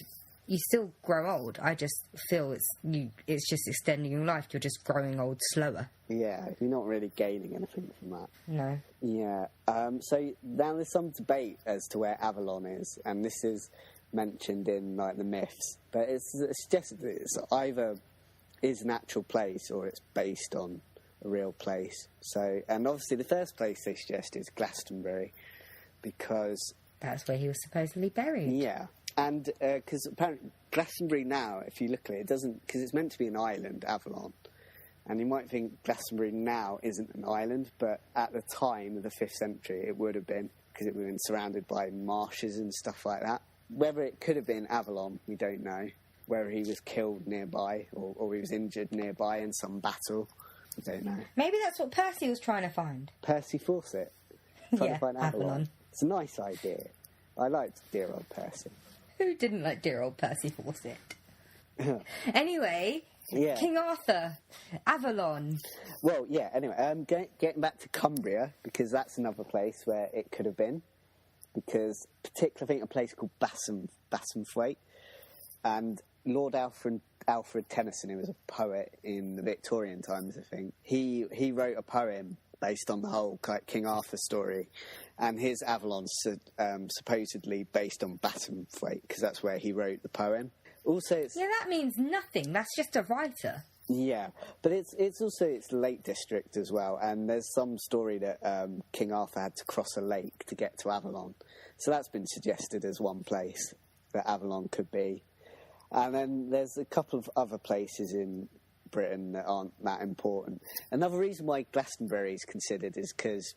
you still grow old, I just feel it's just extending your life. You're just growing old slower. Yeah, you're not really gaining anything from that. No. Yeah. So now there's some debate as to where Avalon is, and this is mentioned in the myths. But it's suggested that it's either is an actual place or it's based on a real place. So, and obviously the first place they suggest is Glastonbury, because That's where he was supposedly buried. yeah, and because apparently Glastonbury now, if you look at it, it doesn't, because it's meant to be an island, Avalon. And you might think Glastonbury now isn't an island, but at the time of the 5th century, it would have been, because it would have been surrounded by marshes and stuff like that. Whether it could have been Avalon, we don't know. Whether he was killed nearby or he was injured nearby in some battle, we don't know. Maybe that's what Percy was trying to find. Percy Fawcett, trying Yeah, to find Avalon. Avalon. It's a nice idea. I liked dear old Percy. Who didn't like dear old Percy Fawcett? Anyway, Yeah. King Arthur, Avalon. Well, yeah, anyway, getting back to Cumbria, because that's another place where it could have been. Because, particularly, I think a place called Bassenthwaite, and Lord Alfred Tennyson, who was a poet in the Victorian times, I think, he wrote a poem based on the whole King Arthur story, and his Avalon's supposedly based on Bassenthwaite, because that's where he wrote the poem. Also, it's... Yeah, that means nothing. That's just a writer. Yeah, but it's also its Lake District as well, and there's some story that King Arthur had to cross a lake to get to Avalon, so that's been suggested as one place that Avalon could be. And then there's a couple of other places in Britain that aren't that important. Another reason why Glastonbury is considered is because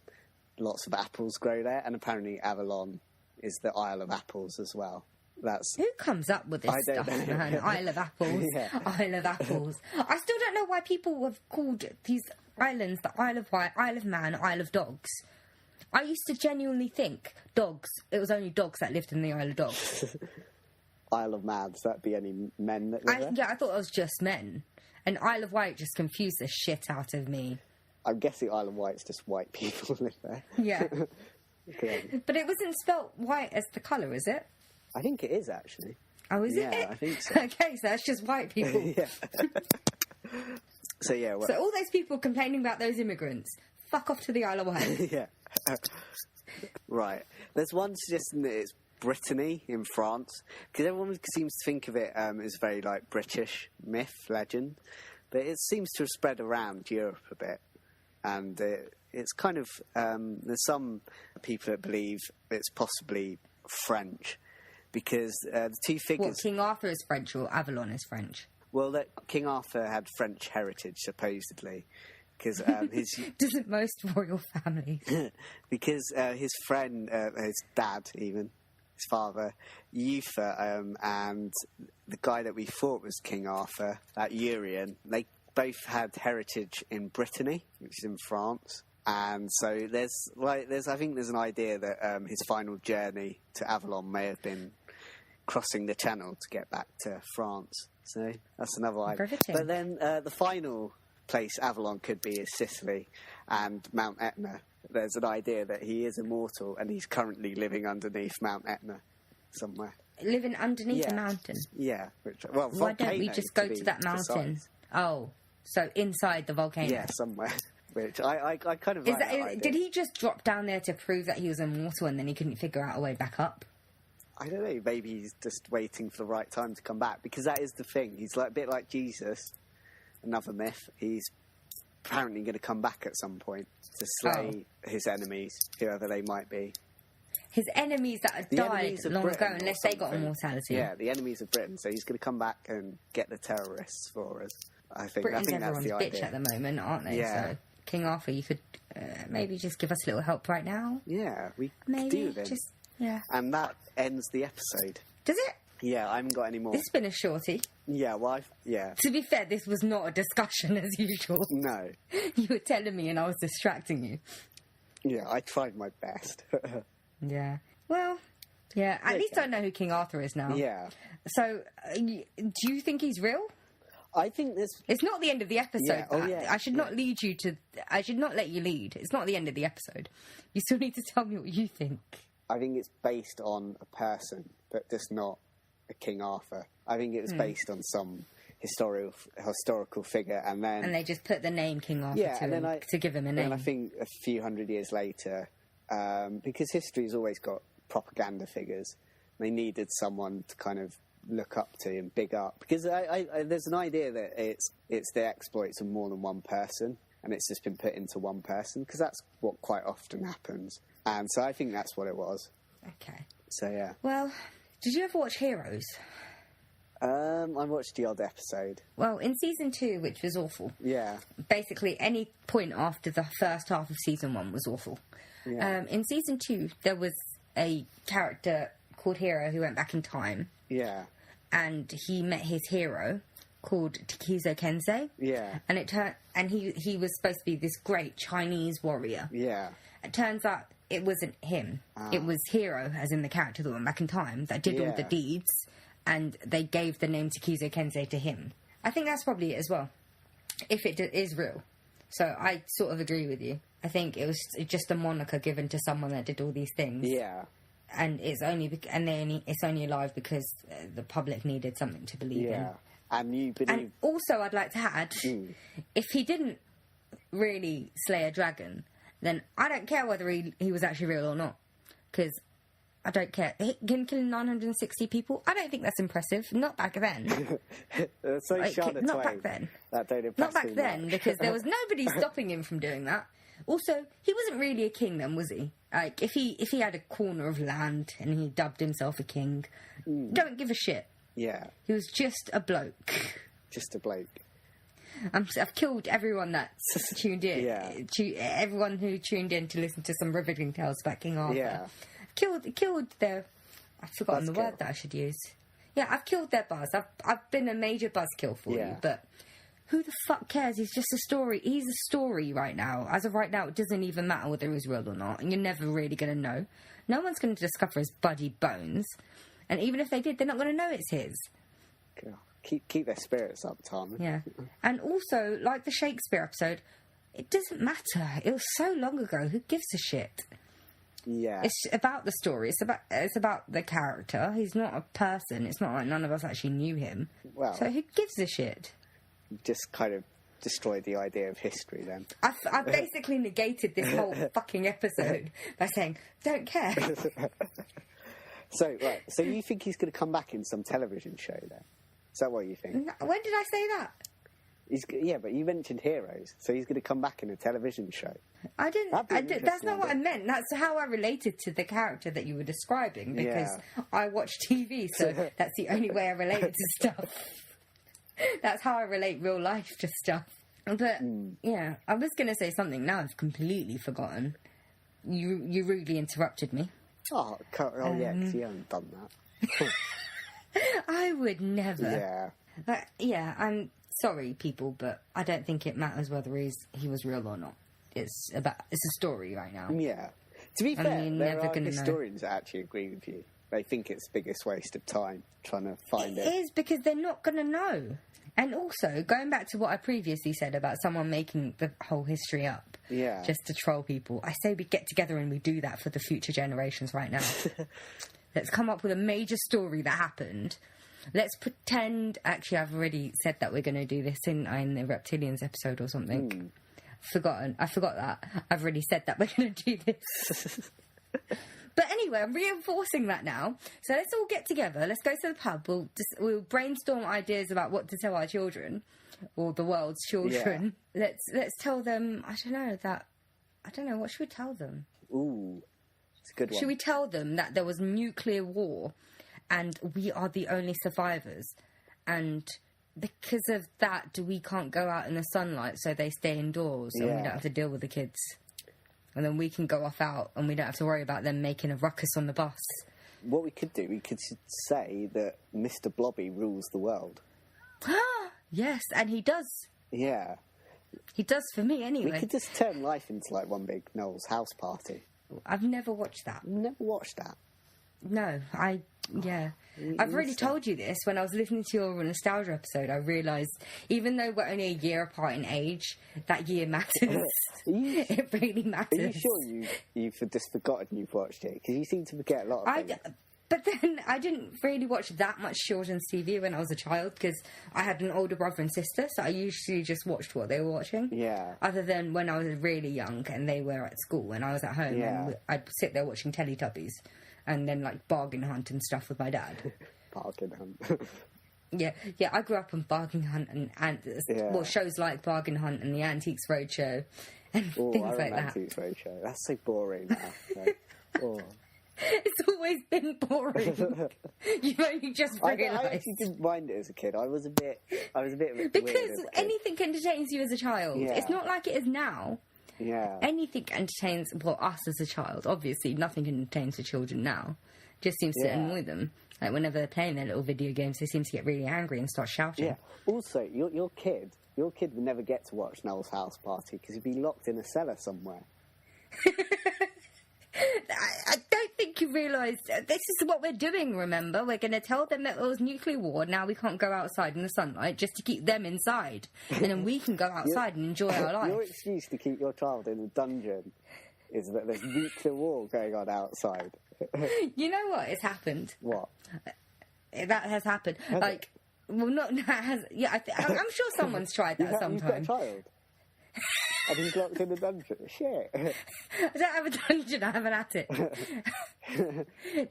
lots of apples grow there, and apparently Avalon is the Isle of Apples as well. That's Who comes up with this I don't stuff, know. man? Isle of Apples. Yeah. Isle of Apples. I still don't know why people have called these islands the Isle of Wight, Isle of Man, Isle of Dogs. I used to genuinely think dogs, it was only dogs that lived in the Isle of Dogs. Isle of Mads. That'd be any men that live there. I thought it was just men. And Isle of Wight just confused the shit out of me. I'm guessing Isle of Wight's just white people live there. Yeah. Okay. But it wasn't spelt white as the colour, is it? I think it is actually. Oh, is Yeah, it? I think so. Okay, so that's just white people. Yeah. So yeah, well, So all those people complaining about those immigrants, fuck off to the Isle of Wight. yeah. Right. There's one suggestion that it's Brittany in France, because everyone seems to think of it as a very like British myth legend, but it seems to have spread around Europe a bit, and it's kind of there's some people that believe it's possibly French, because the two figures. What, King Arthur is French or Avalon is French? Well, that King Arthur had French heritage supposedly, because his Doesn't most royal families? because his friend, his dad even, his father, Uther, and the guy that we thought was King Arthur, that Urien, they both had heritage in Brittany, which is in France. And so I think there's an idea that his final journey to Avalon may have been crossing the Channel to get back to France. So that's another idea. Riveting. But then the final place Avalon could be is Sicily and Mount Etna. There's an idea that he is immortal and he's currently living underneath Mount Etna somewhere. Living underneath Yeah. a mountain. Yeah. Why don't we just go to that mountain? Precise. Oh, so inside the volcano. Yeah, somewhere. Which I kind of Is like that, that idea. did he just drop down there to prove that he was immortal and then he couldn't figure out a way back up? I don't know, maybe he's just waiting for the right time to come back, because that is the thing. He's like a bit like Jesus, another myth. He's apparently going to come back at some point to slay his enemies, whoever they might be. His enemies that had The died enemies of long Britain ago, or unless they got something. immortality. Yeah, the enemies of Britain. So he's going to come back and get the terrorists for us. I think Britain's that's everyone's the bitch idea. at the moment, aren't they? Yeah. So, King Arthur, you could maybe just give us a little help right now. Yeah, we could Maybe do then. just yeah. And that ends the episode. Does it? Yeah, I haven't got any more. This has been a shorty. Yeah, well, yeah. To be fair, this was not a discussion as usual. No. You were telling me, and I was distracting you. Yeah, I tried my best. Yeah. Well. Yeah. At least I know who King Arthur is now. Yeah. So, do you think he's real? I think this... It's not the end of the episode. Yeah. Oh, Pat. yeah. I should not lead you to. I should not let you lead. It's not the end of the episode. You still need to tell me what you think. I think it's based on a person, but just not a King Arthur. I think it was based on some historical figure, and then... And they just put the name King Arthur Yeah, to, and then him, to give him a name. And I think a few hundred years later, because history's always got propaganda figures, they needed someone to kind of look up to and big up. Because there's an idea that it's the exploits of more than one person, and it's just been put into one person, because that's what quite often happens. And so I think that's what it was. Okay. So yeah. Well, did you ever watch Heroes? I watched the odd episode. Well, in season 2, which was awful, Yeah. basically any point after the first half of season 1 was awful. Yeah. In season 2, there was a character called Hero who went back in time, Yeah. and he met his hero called Takizo Kensei. Yeah. And he was supposed to be this great Chinese warrior. Yeah. It turns out it wasn't him. It was Hero, as in the character that went back in time, that did all the Yeah. deeds, and they gave the name Takizo Kensei to him. I think that's probably it as well, if it is real. So I sort of agree with you. I think it was just a moniker given to someone that did all these things. Yeah. And it's only alive because the public needed something to believe in. Yeah. And you believe... And also, I'd like to add, if he didn't really slay a dragon, then I don't care whether he was actually real or not. Because I don't care. Him killing 960 people, I don't think that's impressive. Not back then. So Shana Not Twain, back then. that don't impress Not back me then, much. because there was nobody stopping him from doing that. Also, he wasn't really a king then, was he? Like, if he had a corner of land and he dubbed himself a king, don't give a shit. Yeah, He was just a bloke. just a bloke. I've killed everyone that's tuned in. Yeah. Everyone who tuned in to listen to some riveting tales about King Arthur. Yeah. Killed their... I've forgotten the Buzzkill. word that I should use. Yeah, I've killed their buzz. I've been a major buzzkill for Yeah. you, but who the fuck cares? He's just a story. He's a story right now. As of right now, it doesn't even matter whether he's real or not, and you're never really going to know. No one's going to discover his bloody bones, and even if they did, they're not going to know it's his. God, keep their spirits up, Tom. Yeah. And also, like the Shakespeare episode, it doesn't matter. It was so long ago. Who gives a shit? Yeah. It's about the story. It's about the character. He's not a person. It's not like none of us actually knew him. Well- So who gives a shit? Just kind of destroyed the idea of history then. I've basically negated this whole fucking episode by saying, don't care. So, right. So you think he's going to come back in some television show then? Is that what you think? When did I say that? Yeah, but you mentioned heroes, so he's going to come back in a television show. I didn't. That'd be an That's interesting not what I idea. meant. That's how I related to the character that you were describing, because Yeah. I watch TV, so that's the only way I relate to stuff. That's how I relate real life to stuff. But yeah, I was going to say something. Now I've completely forgotten. You rudely interrupted me. Oh yeah, because you haven't done that. I would never. Yeah. But, yeah, I'm sorry, people, but I don't think it matters whether he was real or not. It's a story right now. Yeah. To be I fair, mean, there never are gonna know. historians that actually agree with you. They think it's the biggest waste of time trying to find It it. is, because they're not going to know. And also, going back to what I previously said about someone making the whole history up Yeah. just to troll people, I say we get together and we do that for the future generations right now. Let's come up with a major story that happened. Let's pretend... Actually, I've already said that we're going to do this in the Reptilians episode or something. I forgot that. I've already said that we're going to do this. But anyway, I'm reinforcing that now. So let's all get together. Let's go to the pub. We'll brainstorm ideas about what to tell our children, or the world's children. Let's tell them. I don't know. What should we tell them? Ooh, it's a good one. Should we tell them that there was nuclear war, and we are the only survivors, and because of that, we can't go out in the sunlight, so they stay indoors, and we Yeah. don't have to deal with the kids. And then we can go off out, and we don't have to worry about them making a ruckus on the bus. What we could do, we could say that Mr. Blobby rules the world. Yes, and he does. Yeah. He does for me We anyway. could just turn life into like one big Noel's house party. I've never watched that. You've never watched that. No, yeah. You I've already missed that. told you this. When I was listening to your nostalgia episode, I realised even though we're only a year apart in age, that year matters. you- It really Are matters. you sure you've just forgotten you've watched it? Because you seem to forget a lot of things. But then I didn't really watch that much children's TV when I was a child, because I had an older brother and sister, so I usually just watched what they were watching. Yeah. Other than when I was really young and they were at school and I was at home, Yeah. and I'd sit there watching Teletubbies and then like Bargain Hunt and stuff with my dad. Bargain Hunt. Yeah, I grew up on Bargain Hunt and Yeah. well, shows like Bargain Hunt and the Antiques Roadshow and Oh, things I like remember that. Antiques Roadshow. That's so boring now. Like, oh. It's always been boring. You've only just I realised. actually didn't mind it as a kid. I was a bit weird Because as a kid. anything entertains you as a child. Yeah. It's not like it is now. Yeah. Anything entertains, well, us as a child. Obviously, nothing entertains the children now. Just seems to Yeah. annoy them. Like, whenever they're playing their little video games, they seem to get really angry and start shouting. Yeah. Also, your kid would never get to watch Noel's house party because he'd be locked in a cellar somewhere. I don't think you realise this is what we're doing, remember? We're going to tell them that there was nuclear war, now we can't go outside in the sunlight, just to keep them inside. And then we can go outside and enjoy our Your life. excuse to keep your child in a dungeon is that there's nuclear war going on outside. You know what? It's happened. What? That has happened. Like, well, not that has. Yeah, I'm sure someone's tried that You've got a sometime. child. I've been locked in a dungeon. Shit. I don't have a dungeon, I have an attic.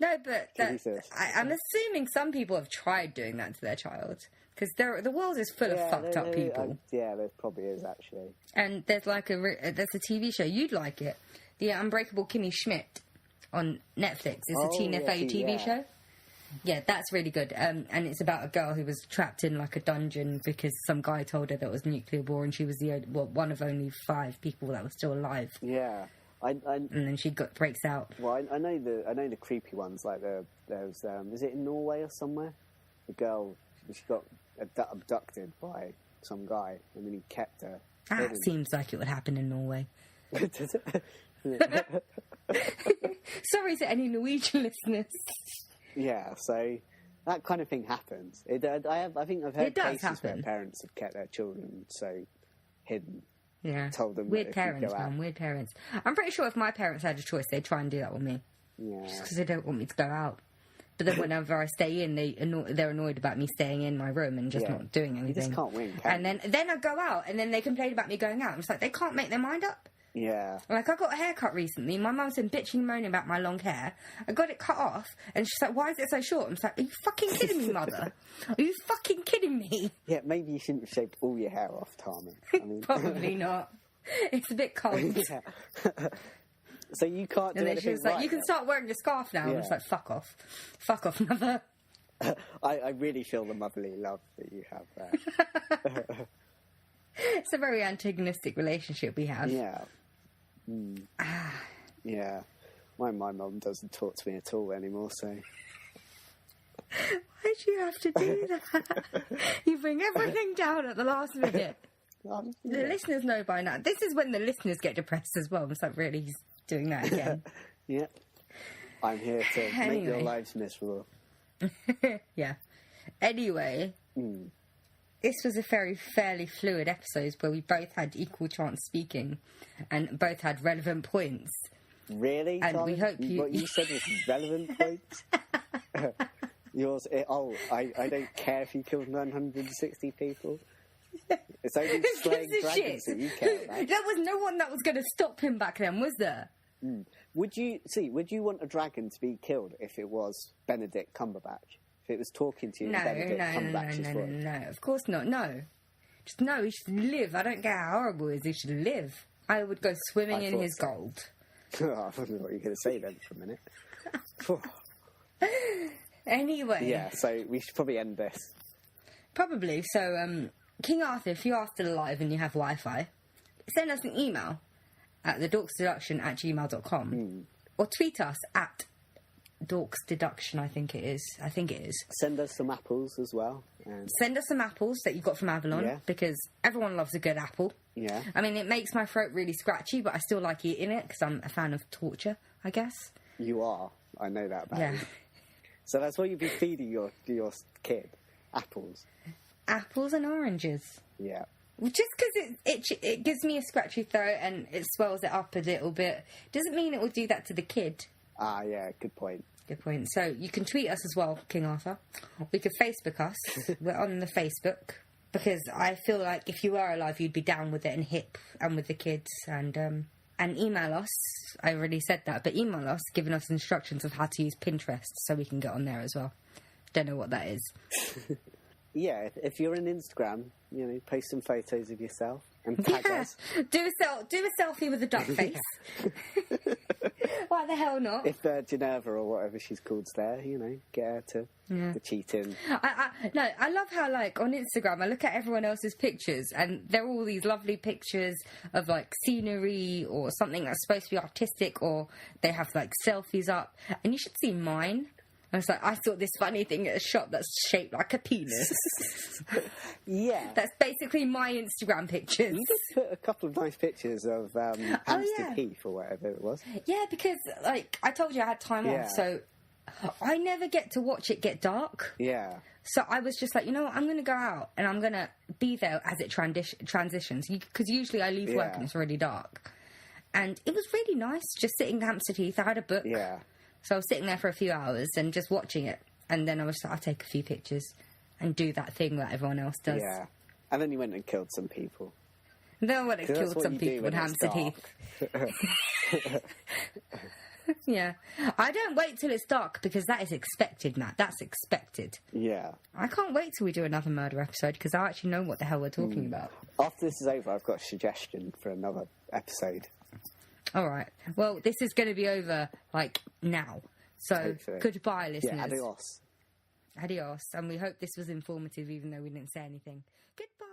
No, but Jesus. I'm assuming some people have tried doing that to their child. Because the world is full of fucked up people. Yeah, there probably is, actually. And there's like there's a TV show, you'd like it. The Unbreakable Kimmy Schmidt on Netflix. It's a Tina Fey TV show. Yeah, that's really good. And it's about a girl who was trapped in like a dungeon because some guy told her there was nuclear war and she was one of only 5 people that were still alive. Yeah. And then she breaks out. Well, I know the creepy ones. Like there's is it in Norway or somewhere? The girl, she got abducted by some guy, and then he kept her. That seems like it would happen in Norway. Does it? Sorry to any Norwegian listeners. Yeah, so that kind of thing happens. I think I've heard cases where parents have kept their children so hidden. Yeah, told them weird parents, man. Weird parents. I'm pretty sure if my parents had a choice, they'd try and do that with me. Yeah, just because they don't want me to go out. But then whenever I stay in, they're annoyed about me staying in my room and just not doing anything. You just can't win, can you? And then I go out, and then they complain about me going out. I'm just like, they can't make their mind up. Yeah. Like, I got a haircut recently. My mum's been bitching and moaning about my long hair. I got it cut off, and she's like, why is it so short? I'm just like, are you fucking kidding me, mother? Are you fucking kidding me? Yeah, maybe you shouldn't have shaved all your hair off, Tami. I mean... Probably not. It's a bit cold. Yeah. So you can't do anything. And then she was like, you can start wearing your scarf now. I'm just like, fuck off. Fuck off, mother. I really feel the motherly love that you have there. It's a very antagonistic relationship we have. Yeah. Mm. Yeah. My mum doesn't talk to me at all anymore, so... Why'd you have to do that? You bring everything down at the last minute. The listeners know by now. This is when the listeners get depressed as well. It's like, really, he's doing that again. Yeah. I'm here to make your lives miserable. Yeah. Anyway, this was a fairly fluid episode where we both had equal chance speaking and both had relevant points. Really? And Tami? we hope What you said was relevant points? Yours... I don't care if you killed 960 people. It's only slaying dragons that you care about. There was no one that was going to stop him back then, was there? Would you want a dragon to be killed if it was Benedict Cumberbatch? If it was talking to you in Benedict Cumberbatch's voice? No, of course not, no. Just no, he should live. I don't care how horrible he is, he should live. I would go swimming in his gold. I don't know what you're going to say then for a minute. Anyway. Yeah, so we should probably end this. Probably. So, King Arthur, if you are still alive and you have Wi-Fi, send us an email at thedorksdeduction@gmail.com or tweet us at dorksdeduction, I think it is. Send us some apples as well. Send us some apples that you got from Avalon, because everyone loves a good apple. Yeah. I mean, it makes my throat really scratchy, but I still like eating it because I'm a fan of torture, I guess. You are. I know that about you. Yeah. So that's what you'd be feeding your kid. Apples. Apples and oranges. Yeah. Just because it gives me a scratchy throat and it swells it up a little bit doesn't mean it will do that to the kid. Ah, yeah, good point. Good point. So you can tweet us as well, King Arthur. We could Facebook us. We're on the Facebook. Because I feel like if you were alive, you'd be down with it and hip and with the kids. And email us. I already said that. But email us, giving us instructions of how to use Pinterest so we can get on there as well. Don't know what that is. Yeah, if you're on Instagram, post some photos of yourself and tag us. Do a selfie with a duck face. Why the hell not? If Geneva or whatever she's called's there, get her to the cheating. I love how, like, on Instagram, I look at everyone else's pictures and they're all these lovely pictures of, like, scenery or something that's supposed to be artistic, or they have, like, selfies up. And you should see mine. I was like, I saw this funny thing at a shop that's shaped like a penis. Yeah. That's basically my Instagram pictures. You just put a couple of nice pictures of Hampstead Heath or whatever it was. Yeah, because, like, I told you I had time off, so I never get to watch it get dark. Yeah. So I was just like, you know what, I'm going to go out and I'm going to be there as it transitions. Because usually I leave work and it's already dark. And it was really nice just sitting in Hampstead Heath. I had a book. Yeah. So I was sitting there for a few hours and just watching it. And then I was like, I'll take a few pictures and do that thing that everyone else does. Yeah. And then you went and killed some people. No one had 'Cause that's killed what some you do people with when it's hamster teeth. Yeah. I don't wait till it's dark because that is expected, Matt. That's expected. Yeah. I can't wait till we do another murder episode because I actually know what the hell we're talking about. After this is over, I've got a suggestion for another episode. All right. Well, this is going to be over, like, now. So, Hopefully. goodbye, listeners. Yeah, adios. Adios. And we hope this was informative, even though we didn't say anything. Goodbye.